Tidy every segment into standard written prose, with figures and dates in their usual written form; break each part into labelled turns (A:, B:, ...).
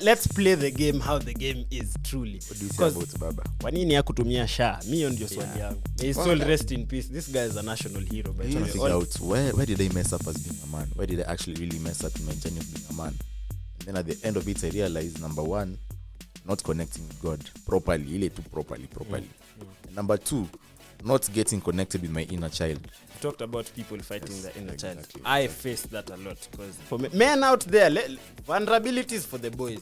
A: Let's play the game how the game is truly.
B: What do you say about Baba?
A: Kwa nini hakutumia sha? Mimi ndio swali yangu. May his soul rest in peace. This guy is a national hero. But
B: trying to figure out where did I mess up as being a man? Where did I actually really mess up in my journey of being a man? And then at the end of it, I realized, number one, not connecting with God properly. And number two, not getting connected with my inner child.
A: We talked about people fighting the inner child. I faced that a lot because for men out there, vulnerabilities for the boys.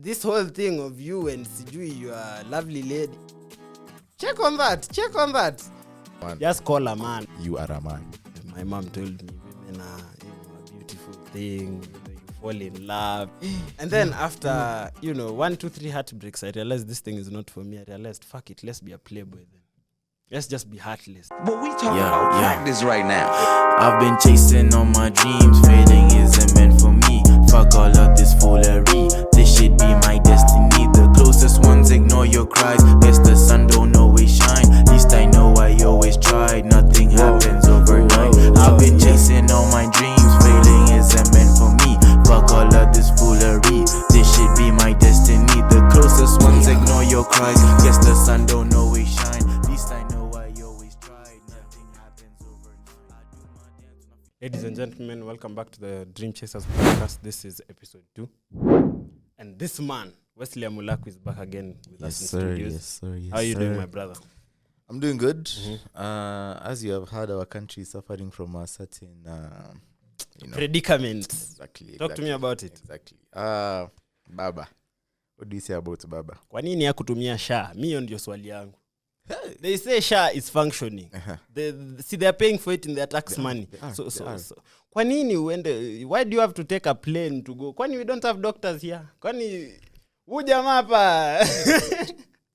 A: This whole thing of you and Sijui, you are a lovely lady. Check on that.
B: Man.
A: Just call a man.
B: You are a man.
A: My mom told me women are a beautiful thing. You fall in love. And then after, 1, 2, 3 heartbreaks, I realized this thing is not for me. I realized, fuck it, let's be a playboy then. Let's just be heartless.
C: But we talking about practice right now.
D: I've been chasing all my dreams. Failing isn't meant for me. Fuck all of this foolery. This should be my destiny. The closest ones ignore your cries. Guess the sun don't always shine. Least I know I always tried. Nothing happens overnight. I've been chasing all my dreams. Failing isn't meant for me. Fuck all of this foolery. This should be my destiny. The closest ones ignore your cries. Guess the sun don't always shine. Least I know I always tried. Nothing happens overnight. I do my dance.
A: Ladies and gentlemen, welcome back to the Dream Chasers podcast. This is episode 2. And this man, WESLEY AMULAKU, is back again with us in studios.
B: Yes, sir.
A: How are you doing, my brother?
B: I'm doing good. As you have heard, our country is suffering from a certain
A: predicament.
B: Exactly.
A: Talk to me about it.
B: Exactly. Baba. What do you say about Baba?
A: Kwa nini hakutumia sha? Mimi ndio swali yangu. They say sha is functioning. They're paying for it in their tax money. So kwa nini uende? Why do you have to take a plane to go? Kwani we don't have doctors here? Kwani ujamaa hapa?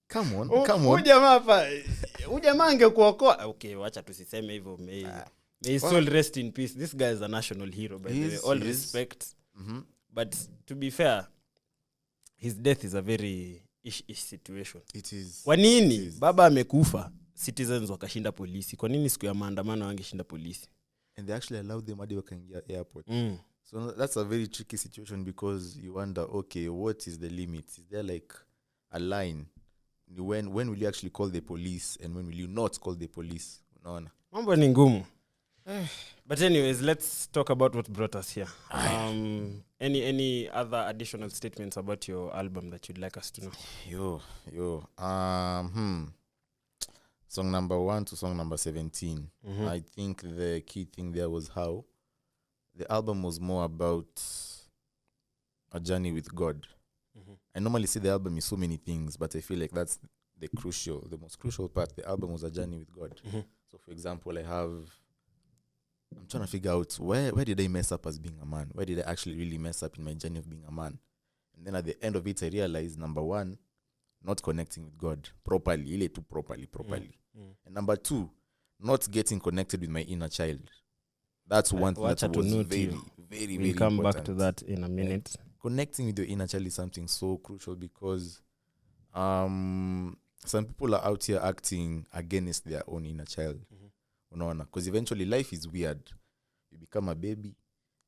B: Come on.
A: Ujamaa hapa. Ujamaa angekuokoa. Okay, wacha tusiseme hivyo. May his soul rest in peace. This guy is a national hero, by the way. All respect. Mm-hmm. But to be fair, his death is a very ish situation.
B: It is.
A: Kwa nini baba amekufa, citizens wakashinda polisi? Kwa nini siku ya maandamano wangeshinda polisi?
B: And they actually allowed them at the airport. So that's a very tricky situation because you wonder, okay, what is the limit? Is there like a line? When will you actually call the police and when will you not call the police? Unaona?
A: Mambo ni ngumu. But anyways, let's talk about what brought us here. Any other additional statements about your album that you'd like us to know?
B: Song number 1 to song number 17. Mm-hmm. I think the key thing there was how the album was more about a journey with God. Mm-hmm. I normally say the album is so many things, but I feel like that's the most crucial part. The album was a journey with God. Mm-hmm. So, for example, I'm trying to figure out where did I mess up as being a man? Where did I actually really mess up in my journey of being a man? And then at the end of it, I realized, number one, not connecting with God properly. And number two, not getting connected with my inner child. That's one thing that was very, very
A: we'll come
B: important.
A: Back to that in a minute.
B: Connecting with your inner child is something so crucial because some people are out here acting against their own inner child. Because eventually life is weird. You become a baby,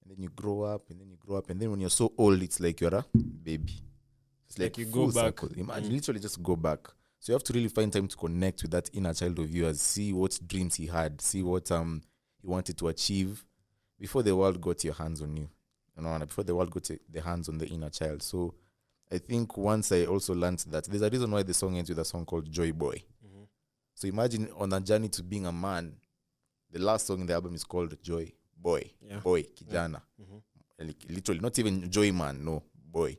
B: and then you grow up, and then when you're so old, it's like you're a baby. It's like
A: you go back.
B: Imagine, literally just go back. So you have to really find time to connect with that inner child of yours, see what dreams he had, see what he wanted to achieve before the world got your hands on you. Before the world got the hands on the inner child. So I think once I also learned that, there's a reason why the song ends with a song called Joy Boy. Mm-hmm. So imagine on a journey to being a man, the last song in the album is called Joy Boy. Yeah. Boy, kijana. Yeah. Mm-hmm. Like, literally, not even Joy Man, no, boy.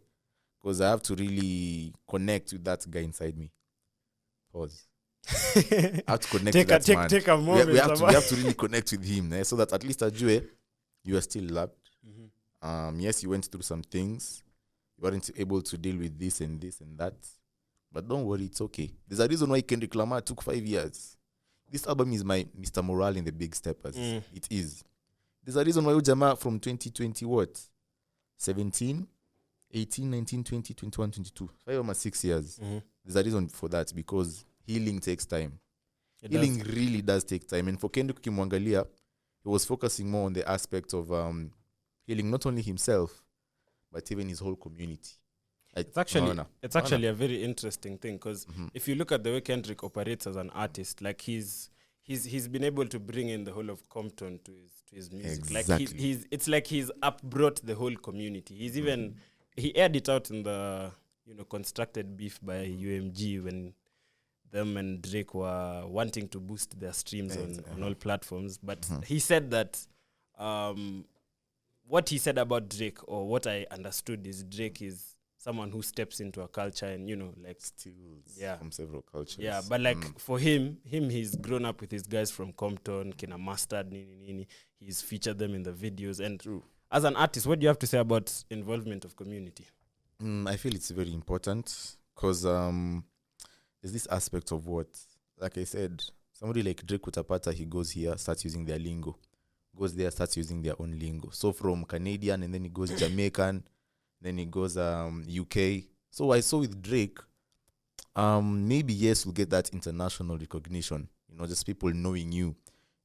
B: Because I have to really connect with that guy inside me. Pause. I have to connect with that man.
A: Take a moment.
B: We have to really connect with him, so that at least Ajue, you are still loved. Mm-hmm. Yes, you went through some things. You weren't able to deal with this and that. But don't worry, it's okay. There's a reason why Kendrick Lamar took 5 years. This album is my Mr. Morale in the Big Steppers. It is. There's a reason why Ujama from 2020, 17, 18, 19, 20, 21, 22. 5 or 6 years. Mm-hmm. There's a reason for that because healing takes time. Healing really does take time. And for Kendrick Kimwangalia, he was focusing more on the aspect of healing not only himself, but even his whole community.
A: It's actually a very interesting thing because if you look at the way Kendrick operates as an artist, like he's been able to bring in the whole of Compton to his music.
B: Exactly.
A: Like it's like he's upbrought the whole community. He's even he aired it out in the constructed beef by UMG when them and Drake were wanting to boost their streams on all platforms. But he said that what he said about Drake, or what I understood, is Drake is someone who steps into a culture and
B: steals
A: yeah,
B: from several cultures.
A: Yeah, but like for him he's grown up with his guys from Compton, Kina Mustard, Nini. He's featured them in the videos. And as an artist, what do you have to say about involvement of community?
B: I feel it's very important because there's this aspect of what, like I said, somebody like Drake Utapata, he goes here, starts using their lingo, goes there, starts using their own lingo. So from Canadian, and then he goes Jamaican, then he goes UK. So I saw with Drake, maybe yes, we'll get that international recognition. Just people knowing you.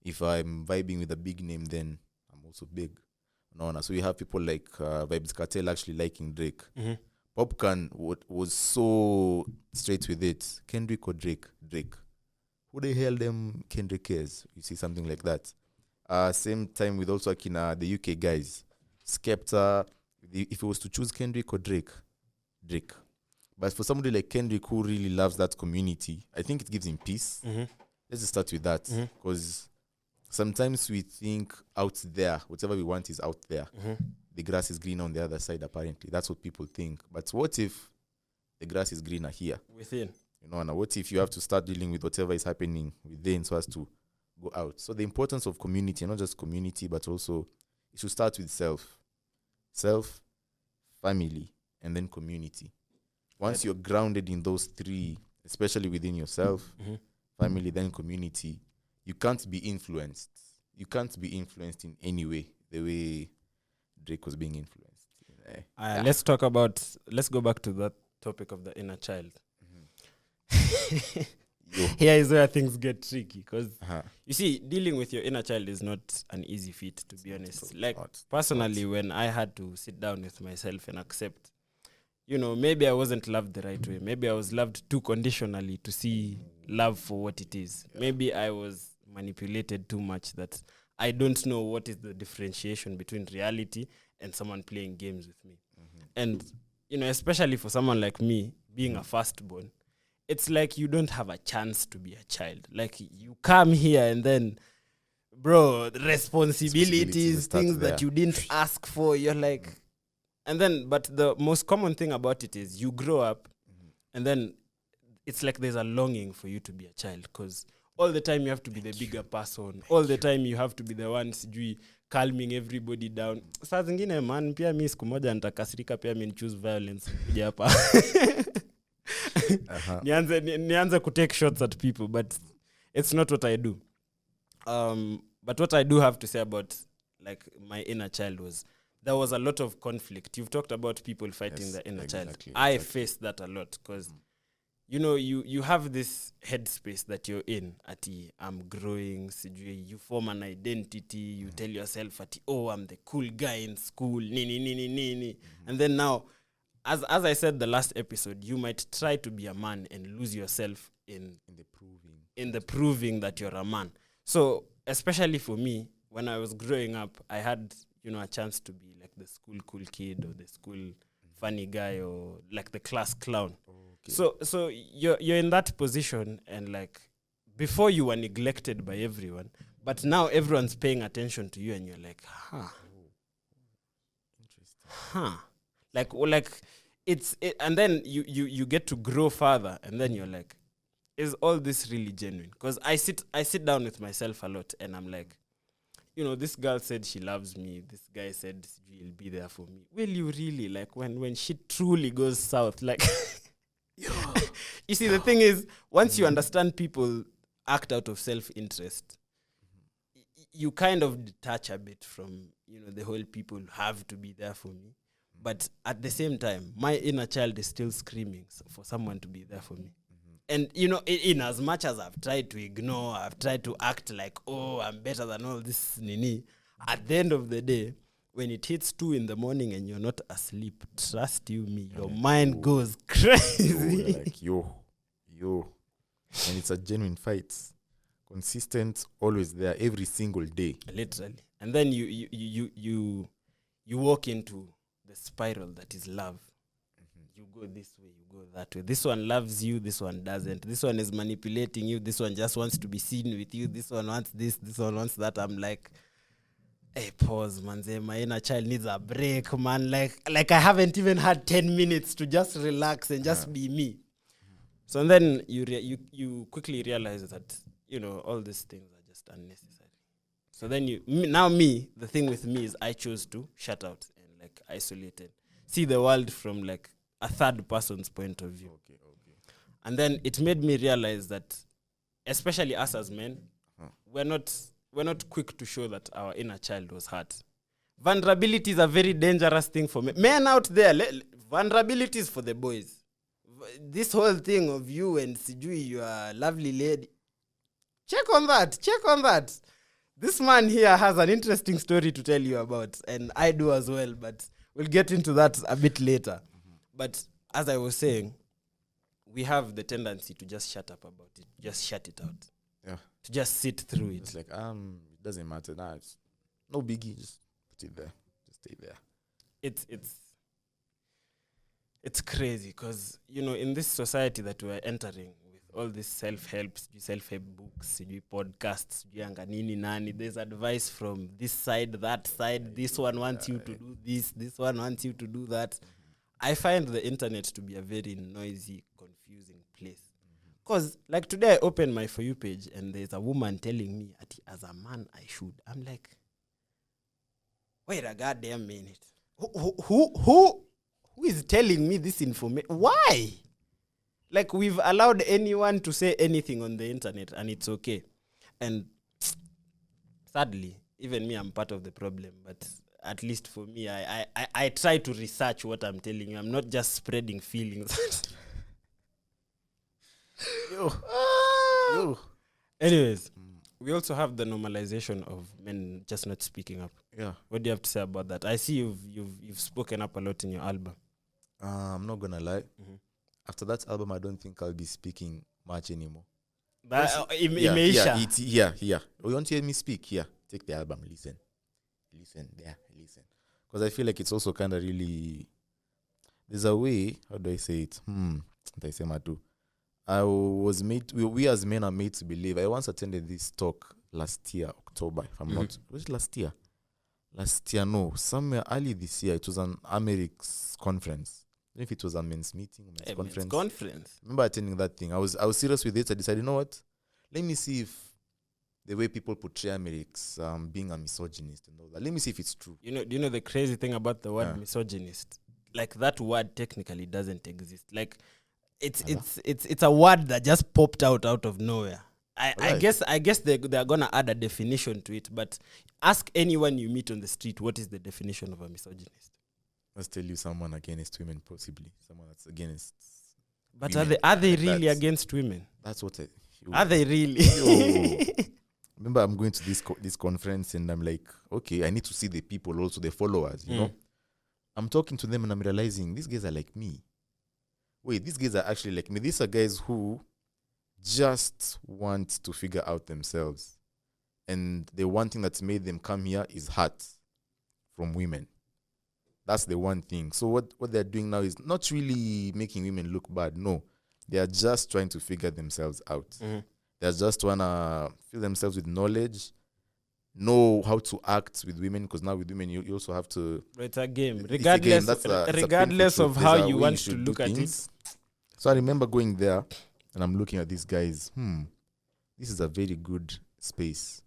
B: If I'm vibing with a big name, then I'm also big. No. So you have people like Vibes Cartel actually liking Drake. Popcorn was so straight with it. Kendrick or Drake? Drake. Who the hell them Kendrick is? You see something like that. Same time with also the UK guys. Skepta. If it was to choose Kendrick or Drake, Drake. But for somebody like Kendrick who really loves that community, I think it gives him peace. Let's just start with that. Because sometimes we think out there, whatever we want is out there. The grass is greener on the other side, apparently. That's what people think. But what if the grass is greener here?
A: Within.
B: And what if you have to start dealing with whatever is happening within so as to go out? So the importance of community, not just community, but also it should start with self. Self, family, and then community. Once you're grounded in those three, especially within yourself, family, then community, you can't be influenced. You can't be influenced in any way, the way Drake was being influenced.
A: Let's go back to that topic of the inner child. Here is where things get tricky because you see, dealing with your inner child is not an easy feat, to be honest. Personally, when I had to sit down with myself and accept, maybe I wasn't loved the right way. Maybe I was loved too conditionally to see love for what it is. Maybe I was manipulated too much that I don't know what is the differentiation between reality and someone playing games with me. And, especially for someone like me, being a firstborn, it's like you don't have a chance to be a child. Like you come here and then, bro, responsibilities, things that you didn't ask for, you're like... And then, but the most common thing about it is you grow up and then it's like there's a longing for you to be a child because all the time you have to be the bigger person. All the time you have to be the one calming everybody down. Saa zingine man, pia mi siku moja nitakasirika pia mi choose violence kuja hapa. Nianze ku take shots at people, but it's not what I do. But what I do have to say about like my inner child was there was a lot of conflict. You've talked about people fighting the inner child. I faced that a lot because, you have this headspace that you're in. I'm growing. You form an identity. You tell yourself, I'm the cool guy in school. Nini. And then now, as I said the last episode, you might try to be a man and lose yourself in the proving that you're a man. So, especially for me, when I was growing up, I had a chance to be like the school cool kid or the school funny guy or like the class clown. So you're in that position and like before you were neglected by everyone, but now everyone's paying attention to you and you're like, like it's and then you get to grow further and then you're like, is all this really genuine? Because I sit down with myself a lot and I'm like, this girl said she loves me. This guy said he'll be there for me. Will you really? Like when shit truly goes south, like you see, the thing is, once you understand people act out of self-interest, you kind of detach a bit from, the whole people have to be there for me. But at the same time, my inner child is still screaming for someone to be there for me. And, in as much as I've tried to ignore, I've tried to act like, I'm better than all this nini, at the end of the day, when it hits 2 in the morning and you're not asleep, trust you me, your mind goes crazy.
B: Like, yo. And it's a genuine fight. Consistent, always there, every single day.
A: Literally. And then you walk into the spiral that is love. You go this way, you go that way. This one loves you, this one doesn't. This one is manipulating you, this one just wants to be seen with you. This one wants this one wants that. I'm like, hey, pause, man. My inner child needs a break, man. Like I haven't even had 10 minutes to just relax and just be me. So and then you quickly realize that, all these things are just unnecessary. So then the thing with me is I chose to shut out and like isolate it. See the world from like a third person's point of view.
B: Okay.
A: And then it made me realize that, especially us as men, we're not quick to show that our inner child was hurt. Vulnerability is a very dangerous thing for men out there. Vulnerability is for the boys. This whole thing of you and Sijui, you are a lovely lady. Check on that. This man here has an interesting story to tell you about, and I do as well, but we'll get into that a bit later. But as I was saying, we have the tendency to just shut up about it, just shut it out.
B: Yeah.
A: To just sit through it.
B: It's like, it doesn't matter. Nah, it's no biggie. Just put it there. Just stay there.
A: It's crazy because, in this society that we're entering with all these self-help books, podcasts, nani, there's advice from this side, that side. This one wants you to do this one wants you to do that. I find the internet to be a very noisy, confusing place. Because, like today, I opened my For You page and there's a woman telling me, as a man, I should. I'm like, wait a goddamn minute. Who is telling me this information? Why? Like, we've allowed anyone to say anything on the internet and it's okay. And sadly, even me, I'm part of the problem. But at least for me, I try to research what I'm telling you. I'm not just spreading feelings. Yo. Anyways, we also have the normalization of men just not speaking up.
B: Yeah.
A: What do you have to say about that? I see you've spoken up a lot in your album.
B: I'm not gonna lie. After that album, I don't think I'll be speaking much anymore.
A: Yeah.
B: You want to hear me speak? Here, take the album. Listen. Because I feel like it's also kind of really. There's a way. How do I say it? I was made. We as men are made to believe. I once attended this talk last year, October. If I'm not, was it last year? Last year, no, somewhere early this year. It was an Americ's conference. I don't know if it was a men's meeting, men's conference. I remember attending that thing. I was serious with it. I decided, you know what? Let me see if the way people portray Americans being a misogynist and all that. Let me see if it's true.
A: Do you know the crazy thing about the word misogynist? Like, that word technically doesn't exist. Like, it's a word that just popped out of nowhere. I guess they're gonna add a definition to it, but ask anyone you meet on the street what is the definition of a misogynist.
B: Let's tell you someone against women, possibly someone that's against.
A: But women. Are they really against women?
B: That's what.
A: Are they really?
B: Remember, I'm going to this conference and I'm like, okay, I need to see the people, also the followers. You know, I'm talking to them and I'm realizing these guys are like me. Wait, these guys are actually like me. These are guys who just want to figure out themselves. And the one thing that's made them come here is hurt from women. That's the one thing. So what they're doing now is not really making women look bad. No, they are just trying to figure themselves out. They just want to fill themselves with knowledge, know how to act with women, because now with women, you also have to...
A: It's a game. Regardless of how you want to look at it.
B: So I remember going there, and I'm looking at these guys. This is a very good space.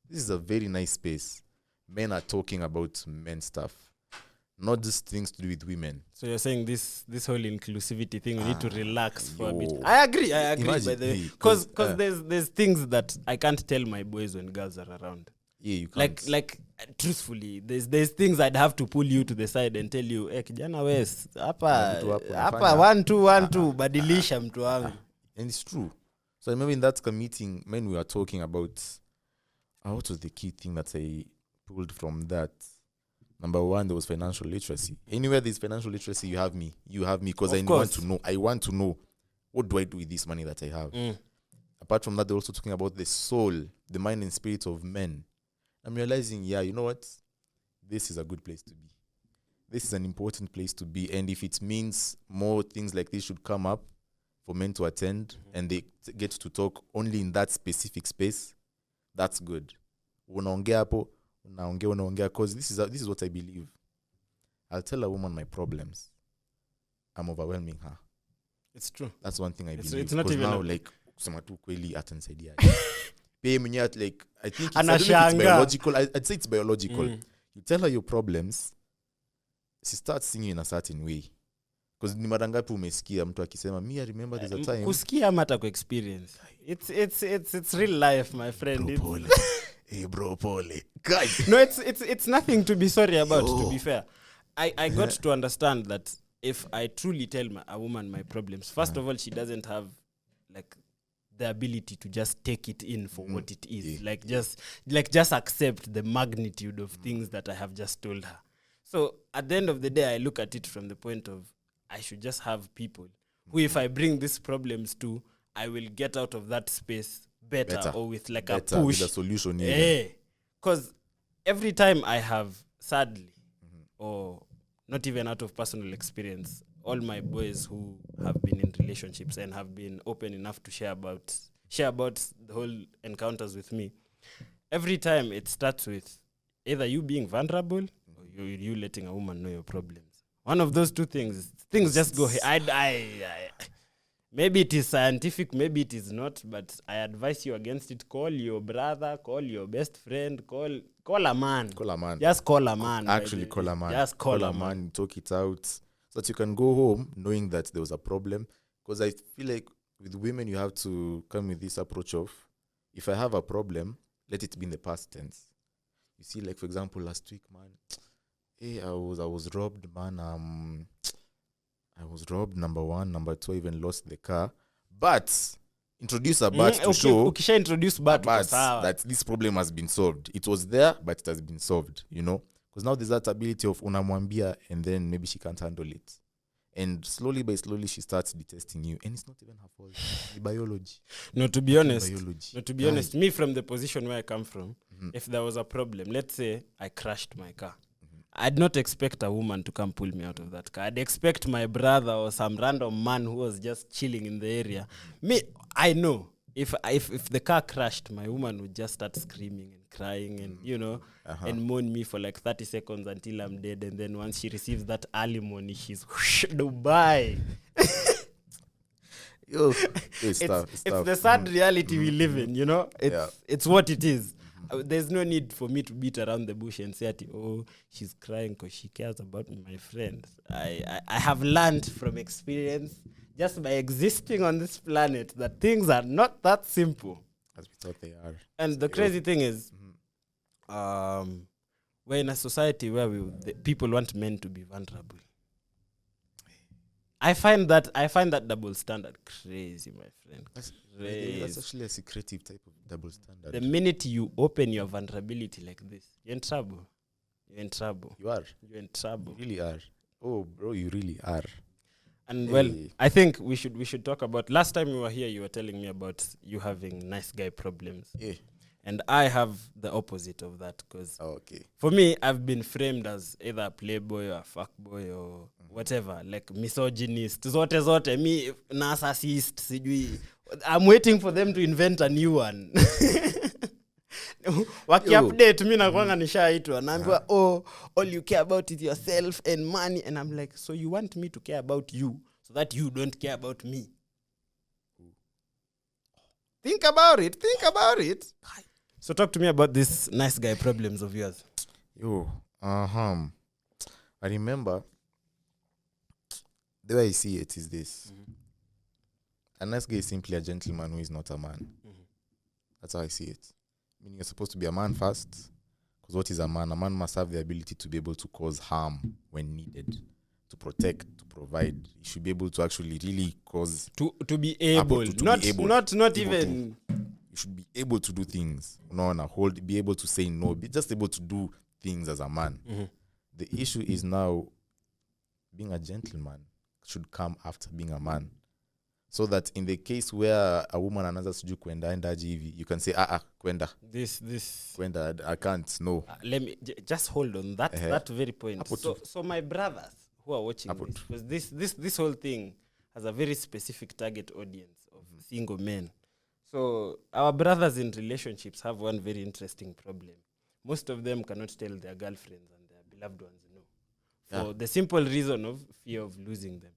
B: This is a very nice space. Men are talking about men stuff, not just things to do with women. So
A: you're saying this whole inclusivity thing, we need to relax for a bit. I agree,
B: Imagine,
A: by the way. Because there's things that I can't tell my boys when girls are around.
B: Yeah, you can't.
A: Like truthfully, there's things I'd have to pull you to the side and tell you, kijana Wes, hapa 1 2 badilisha mtu wangu.
B: And it's true. So I remember in that meeting, when we were talking about what was the key thing that I pulled from that. Number one, there was financial literacy. Anywhere there's financial literacy, you have me, because I want to know what do I do with this money that I have. Apart from that, they're also talking about the soul, the mind and spirit of men. I'm realizing, you know what? This is a good place to be. This is an important place to be. And if it means more things like this should come up for men to attend, and they get to talk only in that specific space, that's good. Because this is what I believe. I'll tell a woman my problems. I'm overwhelming her.
A: It's true.
B: That's one thing I believe.
A: It's not even
B: now, like, kusema tu kweli atanisaidia. Like, I think I don't know if it's biological. I'd say it's biological. You tell her your problems, she starts singing in a certain way. Because ni mara ngapi umesikia mtu akisema, me, I remember there's a time.
A: Kusikia mata ku experience. It's real life, my friend.
B: Hey bro, pole.
A: No, it's nothing to be sorry about, to be fair. I got to understand that if I truly tell a woman my problems, first of all, she doesn't have like the ability to just take it in for what it is. Just accept the magnitude of things that I have just told her. So at the end of the day, I look at it from the point of I should just have people who, if I bring these problems to, I will get out of that space better. Or with like a push.
B: With a solution.
A: Because every time I have, sadly, or not even out of personal experience, all my boys who have been in relationships and have been open enough to share about the whole encounters with me, every time it starts with either you being vulnerable or you letting a woman know your problems. One of those two things just go. Maybe it is scientific, maybe it is not, but I advise you against it. Call your brother, call your best friend, call a man.
B: Call a man.
A: Just call a man.
B: Actually, call a man.
A: Just call a man.
B: Talk it out so that you can go home knowing that there was a problem. Because I feel like with women, you have to come with this approach of, if I have a problem, let it be in the past tense. You see, like, for example, last week, man, hey, I was robbed, man. I was robbed, number one. Number two, I even lost the car. But introduce a but to show that this problem has been solved. It was there, but it has been solved, you know? Because now there's that ability of unamwambia, and then maybe she can't handle it. And slowly by slowly, she starts detesting you. And it's not even her fault. The biology.
A: No, to be honest, me from the position where I come from, if there was a problem, let's say I crashed my car. I'd not expect a woman to come pull me out of that car. I'd expect my brother or some random man who was just chilling in the area. Me, I know if the car crashed, my woman would just start screaming and crying and, you know, and moan me for like 30 seconds until I'm dead. And then once she receives that alimony, she's Dubai. It's the sad reality we live in, you know? It's what it is. There's no need for me to beat around the bush and say, oh, she's crying because she cares about my friend. I have learned from experience, just by existing on this planet, that things are not that simple.
B: As we thought they are.
A: And the crazy thing is, we're in a society where people want men to be vulnerable. I find that double standard crazy, my friend. That's
B: actually a secretive type of double standard.
A: The minute you open your vulnerability like this, you're in trouble. You're in trouble.
B: You are.
A: You're in trouble.
B: You really are. Oh, bro, you really are.
A: And well, I think we should talk about, last time you were here, you were telling me about you having nice guy problems.
B: Yeah.
A: And I have the opposite of that, because for me, I've been framed as either a playboy or a fuckboy or whatever, like misogynist, zote, me narcissist, sijui. I'm waiting for them to invent a new one. Waki-update, mi nakwanga nishaitwa. Naambiwa, all you care about is yourself and money. And I'm like, so you want me to care about you so that you don't care about me? Think about it. So talk to me about these nice guy problems of yours.
B: I remember, the way I see it is this. A nice guy is simply a gentleman who is not a man. That's how I see it. Meaning you're supposed to be a man first. Because what is a man? A man must have the ability to be able to cause harm when needed. To protect, to provide. He should be able to actually really cause... To be able. Not even... You should be able to do things. Be able to say no. Be just able to do things as a man. The issue is now being a gentleman should come after being a man. So that in the case where a woman anaanza sijui kwenda endaji hivi, you can say kwenda.
A: This
B: Kwenda, I can't, no.
A: Let me just hold on that very point. So my brothers who are watching this, because this whole thing has a very specific target audience of single men. So our brothers in relationships have one very interesting problem. Most of them cannot tell their girlfriends and their beloved ones no, for the simple reason of fear of losing them.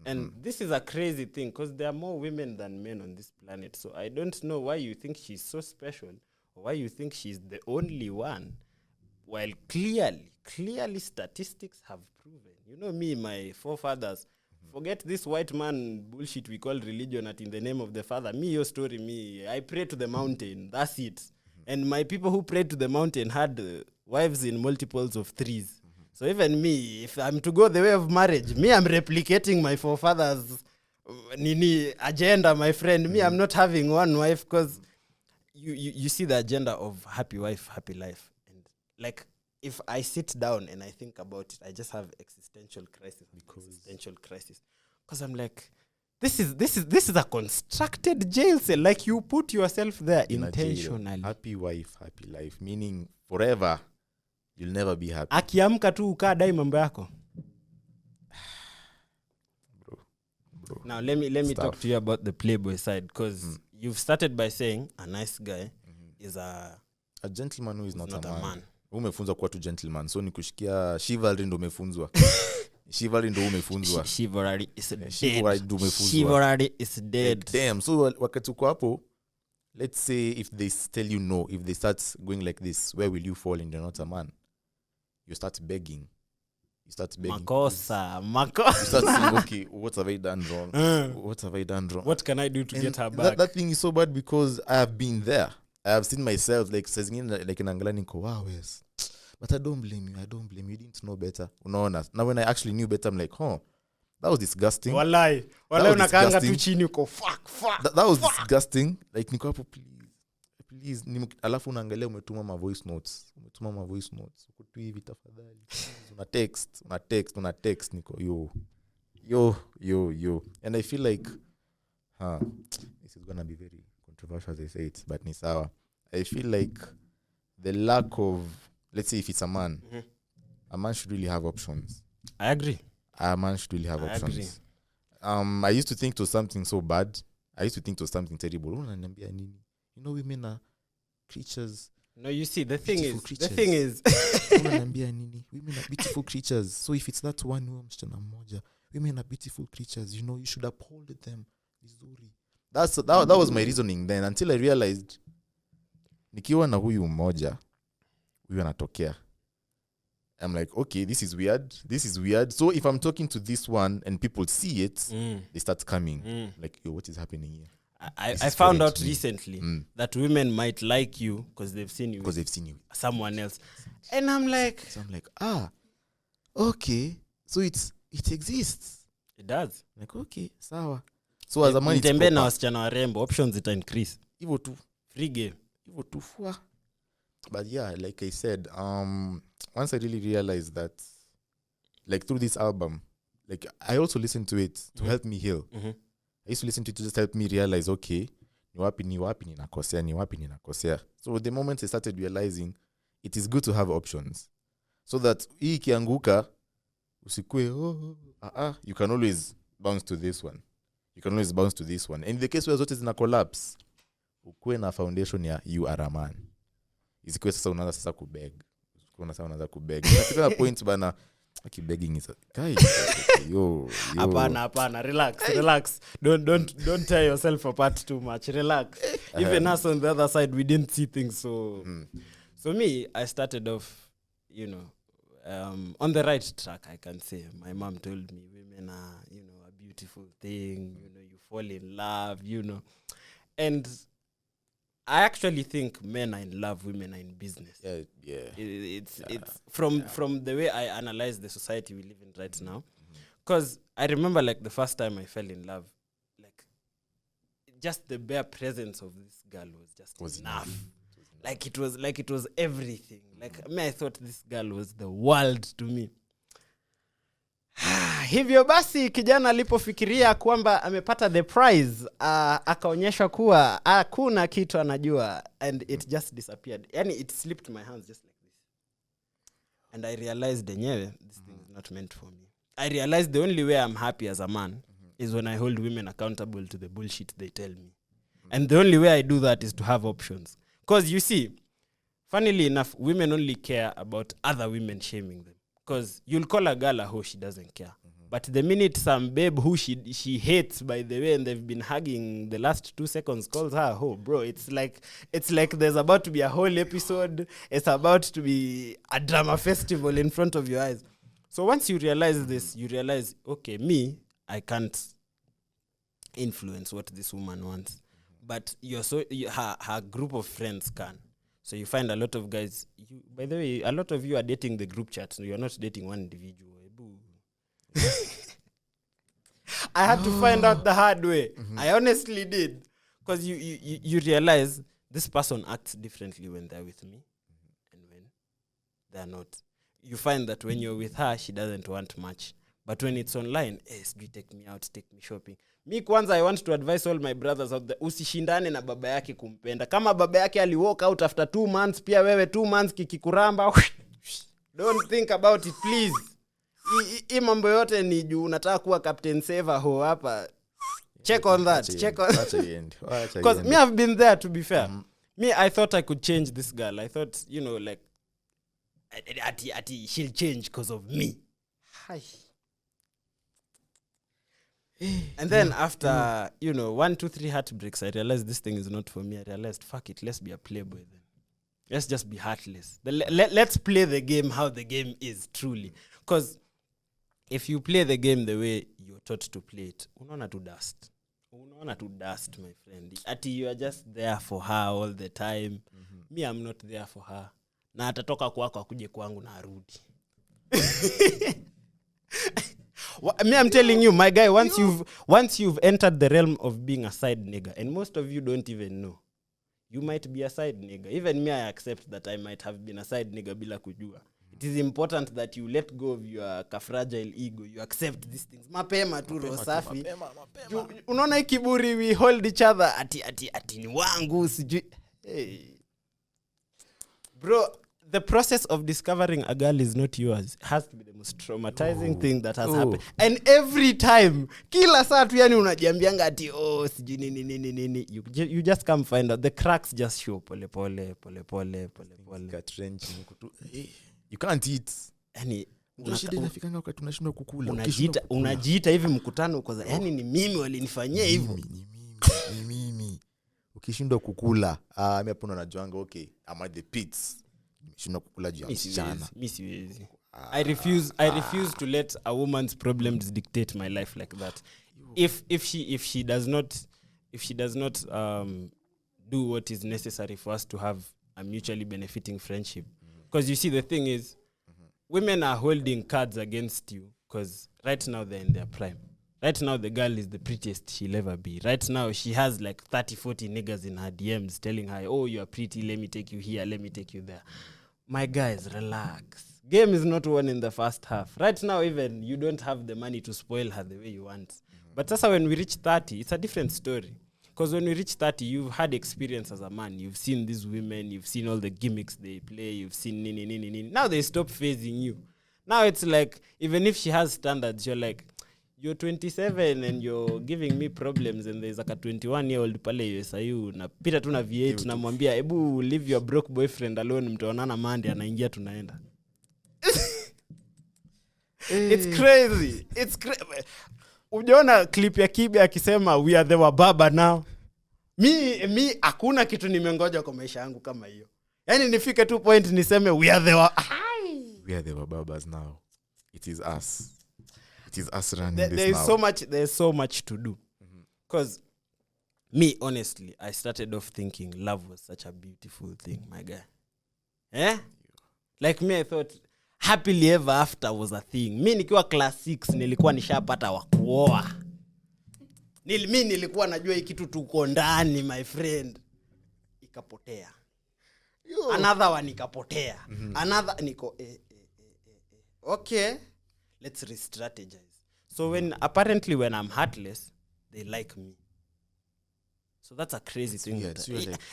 A: And this is a crazy thing because there are more women than men on this planet. So I don't know why you think she's so special or why you think she's the only one, while clearly statistics have proven. You know me, my forefathers, forget this white man bullshit we call religion at in the name of the father. Me, your story, me, I pray to the mountain. That's it. And my people who prayed to the mountain had wives in multiples of 3s. So even me, if I'm to go the way of marriage, me, I'm replicating my forefathers' agenda, my friend. Me, I'm not having one wife because you see the agenda of happy wife, happy life. And like, if I sit down and I think about it, I just have existential crisis. Because I'm like, this is a constructed jail cell. Like, you put yourself there intentionally.
B: Happy wife, happy life, meaning forever. You'll never be happy.
A: Akiamka tu ukaa dai mambo yako. Bro. Now let me talk to you about the playboy side, because you've started by saying a nice guy is a
B: gentleman who is not a man. Umefunzwa kuwa tu gentleman. So nikushikia chivalry ndo umefunzwa. Chivalry ndo umefunzwa.
A: Chivalry is dead.
B: Damn. So wakati uko hapo, let's say if they tell you no, if they start going like this, where will you fall in? You're not a man. You start begging.
A: Makosa.
B: You start saying, okay, what have I done wrong?
A: What can I do to get her back?
B: That thing is so bad because I have been there. I have seen myself like saying like in Angola niko, wow, yes. But I don't blame you. You didn't know better. Unaona. Now when I actually knew better, I'm like, that was disgusting.
A: Wallahi unakaanga tu chini uko fuck.
B: That was disgusting. Like niko hapo, please. Alafu unaangalia umetuma ma voice notes. Uko tu hivi tafadhali. Una text niko yo. And I feel like this is going to be very controversial as I say it, but ni sawa. I feel like the lack of, let's say if it's a man, a man should really have options.
A: I agree.
B: A man should really have options. I used to think it was something so bad. I used to think it was something terrible. You know, women are creatures.
A: No, you see, the thing is,
B: women are beautiful creatures. So if it's that one women are beautiful creatures. You know, you should uphold them. That was my reasoning then, until I realized nikiwa na huyu mmoja, huyu anatokea. I'm like, okay, this is weird. So if I'm talking to this one and people see it, they start coming. Like, yo, what is happening here?
A: I found out recently that women might like you because they've seen you with someone else. And I'm like, okay. So it exists. It does.
B: Like, okay, sawa. So as a man,
A: nitembe na wasichana warembo, options ita increase.
B: Hivyo tu.
A: Free game.
B: Hivyo tu fua. But yeah, like I said, once I really realized that, like through this album, like I also listened to it to help me heal. I used to listen to it to just help me realize, okay, ni wapi ninakosea. So the moment I started realizing, it is good to have options. So that hii kianguka, usikue, you can always bounce to this one. And in the case where zote zina collapse, ukue na foundation ya you are a man. Isikue sasa unaanza sasa kubeg. Nafika na point bana, begging is guys. Yo.
A: Hapana, relax. Don't tear yourself apart too much. Relax. Even us on the other side, we didn't see things so. So me, I started off, on the right track. I can say my mom told me women are, a beautiful thing. You fall in love. And I actually think men are in love, women are in business.
B: Yeah.
A: It's from the way I analyze the society we live in right now. Because I remember like the first time I fell in love, like just the bare presence of this girl was just enough. Like it was everything. Like I thought this girl was the world to me. Hivyo basi kijana alipofikiria kwamba amepata the prize, akaonyeshwa kuwa hakuna kitu anajua, and it just disappeared. Yani it slipped my hands just like this. And I realized yenyewe this thing is not meant for me. I realized the only way I'm happy as a man is when I hold women accountable to the bullshit they tell me. And the only way I do that is to have options. Because you see, funnily enough, women only care about other women shaming them. Because you'll call a girl a hoe, she doesn't care. But the minute some babe who she hates, by the way, and they've been hugging the last 2 seconds, calls her a hoe, bro, it's like there's about to be a whole episode. It's about to be a drama festival in front of your eyes. So once you realize this, you realize, okay, me, I can't influence what this woman wants. But her group of friends can. So you find a lot of guys, by the way, a lot of you are dating the group chat. So you're not dating one individual. I had to find out the hard way. I honestly did. Because you realize this person acts differently when they're with me and when they're not. You find that when you're with her, she doesn't want much. But when it's online, do take me out, take me shopping. Mi kwanza, I want to advise all my brothers out there, usishindane na baba yake kumpenda. Kama baba yake ali walk out after 2 months, pia wewe 2 months kikikuramba. Don't think about it, please. Hii mambo yote ni juu unataka kuwa Captain Saver ho hapa. Check on that. Check on. Because me, I've been there, to be fair. Me, I thought I could change this girl. I thought, like, she'll change because of me. Hi. And then after, 1, 2, 3 heartbreaks, I realized this thing is not for me. I realized, fuck it, let's be a playboy then. Let's just be heartless. Let's play the game how the game is, truly. Because if you play the game the way you're taught to play it, unaona to dust. Unaona to dust, my friend. Ati you are just there for her all the time. Me, I'm not there for her. Na atatoka kwako akuje kwangu na arudi. Me, I'm telling you, my guy, once you've entered the realm of being a side nigga, and most of you don't even know, you might be a side nigga. Even me, I accept that I might have been a side nigga bila kujua. It is important that you let go of your fragile ego. You accept these things. Mapema tu rosafi. Unaona kiburi, we hold each other. Ati ni wangu sijui. Hey. Bro, the process of discovering a girl is not yours. It has to be the most traumatizing thing that has happened. And every time, kila saa tu yani unajiambianga ati sijui nini. You just come find out. The cracks just show pole.
B: You can't eat.
A: Yani
B: unafikanga wakati tunashindwa kukula.
A: Unajiita hivi mkutano kwa yani ni mimi walinifanyia hivyo.
B: Ni mimi. Ukishindwa kukula, mimi hapo najuanga okay, I'm at the pits. Nimeshindwa kukula juu ya msichana.
A: Mimi siwezi. I refuse to let a woman's problems dictate my life like that. If she does not do what is necessary for us to have a mutually benefiting friendship. Because you see, the thing is, women are holding cards against you because right now they're in their prime. Right now the girl is the prettiest she'll ever be. Right now she has like 30, 40 niggas in her DMs telling her, oh, you are pretty, let me take you here, let me take you there. My guys, relax. Game is not won in the first half. Right now even, you don't have the money to spoil her the way you want. But that's how when we reach 30, it's a different story. Because when we reach 30, you've had experience as a man. You've seen these women. You've seen all the gimmicks they play. You've seen nini. Now they stop phasing you. Now it's like, even if she has standards, you're like, you're 27 and you're giving me problems, and there's like a 21-year-old pale USIU. Na pita tu na V8 na mwambia, ebu leave your broke boyfriend alone, mtaonana Monday, anaingia tunaenda. It's crazy. Ujaona clip ya Kibe akisema we are the wababa now. Mi hakuna kitu nimengoja kwa maisha yangu kama hiyo. Yaani nifike tu point niseme we are the
B: wababas now. It is us. It is us running this
A: now. There's so much to do. Because me, honestly, I started off thinking love was such a beautiful thing, my guy. Like me, I thought happily ever after was a thing. Mi nikiwa class 6 nilikuwa nishapata wa kuoa. Mi nilikuwa najua hii kitu tuko ndani, my friend. Ikapotea. another one ikapotea, another niko okay, let's re-strategize. So when I'm heartless, they like me. So that's a crazy thing.
B: Yeah,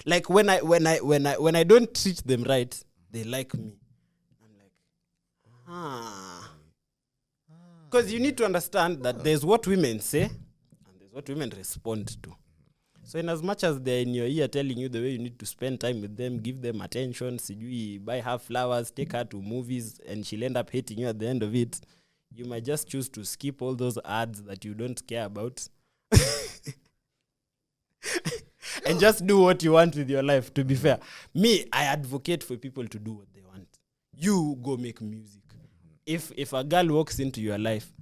A: like when I don't treat them right, they like me. I'm like, because you need to understand that there's what women say and there's what women respond to. So in as much as they're in your ear telling you the way you need to spend time with them, give them attention, buy her flowers, take her to movies, and she'll end up hating you at the end of it, you might just choose to skip all those ads that you don't care about and just do what you want with your life. To be fair, me, I advocate for people to do what they want. You go make music. If a girl walks into your life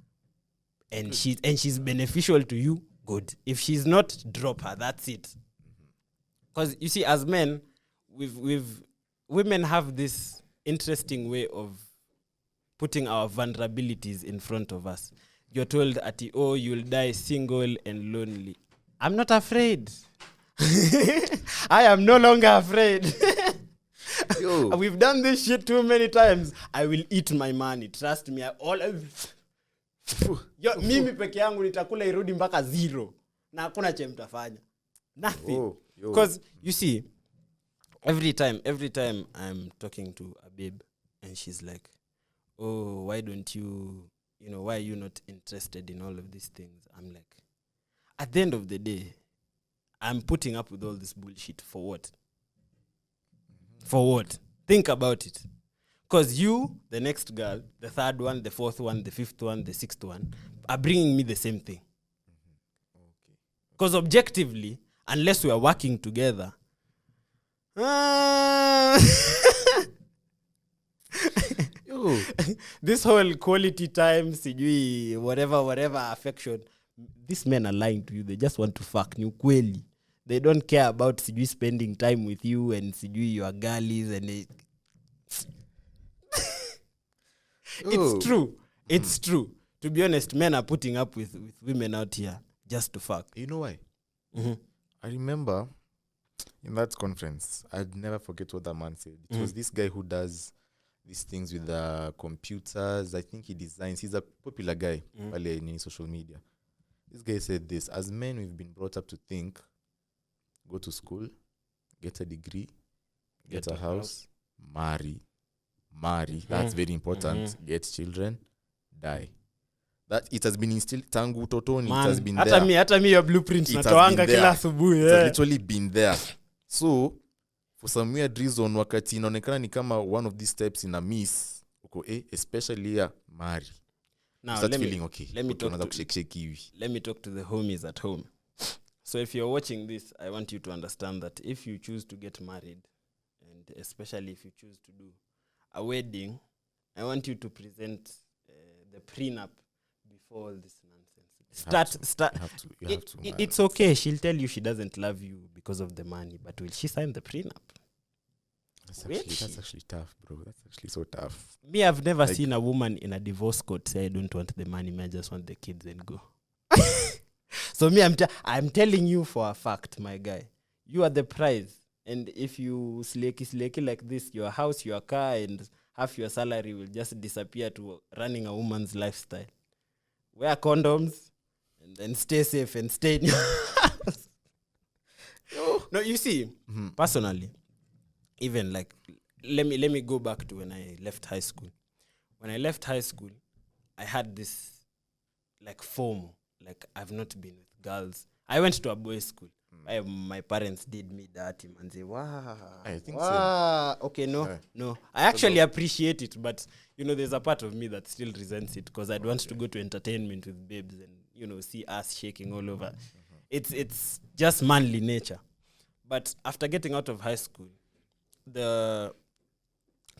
A: and she's beneficial to you, good. If she's not, drop her. That's it. Because you see, as men, women have this interesting way of putting our vulnerabilities in front of us. You're told at you'll die single and lonely. I'm not afraid. I am no longer afraid. We've done this shit too many times. I will eat my money. Trust me. Mimi peke yangu nitakula irudi mpaka 0. Na hakuna che mtafanya. Nothing. Because you see, every time I'm talking to a babe and she's like, oh, why don't you, why are you not interested in all of these things? I'm like, at the end of the day, I'm putting up with all this bullshit for what? For what? Think about it. Because you, the next girl, the third one, the fourth one, the fifth one, the sixth one, are bringing me the same thing. Because objectively, unless we are working together, this whole quality time, whatever affection, these men are lying to you. They just want to fuck you. Kweli. They don't care about spending time with you and your girlies and It's true. It's true. To be honest, men are putting up with women out here just to fuck.
B: You know why? I remember in that conference, I'd never forget what that man said. It was this guy who does these things with the computers. I think he designs. He's a popular guy in social media. This guy said this: as men, we've been brought up to think, go to school, get a degree, get a house, marry. That's very important. Get children, die. That it has been instilled tangu totoni. It has been there.
A: Hata me your blueprint natoanga kila asubuhi.
B: It has literally been there. So for some weird reason, wakati inaonekana ni kama one of these steps in a miss, especially marry.
A: Now let me talk to the homies at home. So if you're watching this, I want you to understand that if you choose to get married, and especially if you choose to do a wedding, I want you to present the prenup before all this nonsense. You have to. It's okay. She'll tell you she doesn't love you because of the money, but will she sign the prenup?
B: That's actually tough, bro. That's actually so tough.
A: Me, I've never seen a woman in a divorce court say, I don't want the money, I just want the kids and go. So me, I'm telling you for a fact, my guy, you are the prize. And if you slacky like this, your house, your car, and half your salary will just disappear to running a woman's lifestyle. Wear condoms, and then stay safe and stay in your house. No, you see, personally, even like, let me go back to when I left high school. When I left high school, I had this like FOMO. Like, I've not been with girls. I went to a boys' school. My parents did me dirty and say, wow.
B: I think so.
A: Okay, no. I actually appreciate it, but, there's a part of me that still resents it because I'd want to go to entertainment with babes and, see us shaking all over. It's just manly nature. But after getting out of high school, the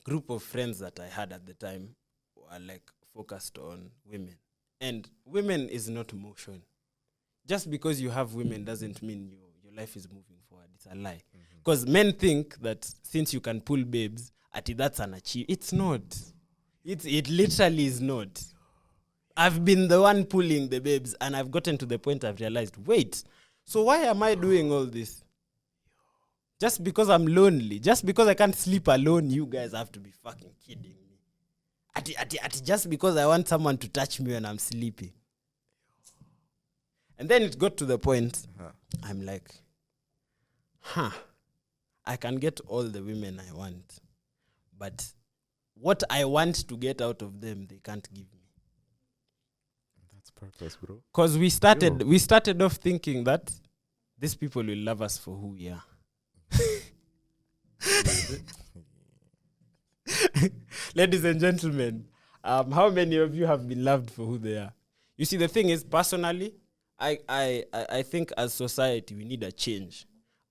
A: group of friends that I had at the time were like focused on women. And women is not motion. Just because you have women doesn't mean your life is moving forward. It's a lie. Because men think that since you can pull babes, that's an achievement. It's not. It literally is not. I've been the one pulling the babes, and I've gotten to the point I've realized, wait, so why am I doing all this? Just because I'm lonely, just because I can't sleep alone, you guys have to be fucking kidding me. Just because I want someone to touch me when I'm sleeping. And then it got to the point, I'm like, I can get all the women I want, but what I want to get out of them, they can't give me.
B: That's purpose, bro.
A: Because we started off thinking that these people will love us for who we are. Ladies and gentlemen, how many of you have been loved for who they are? You see, the thing is, personally, I think as society we need a change.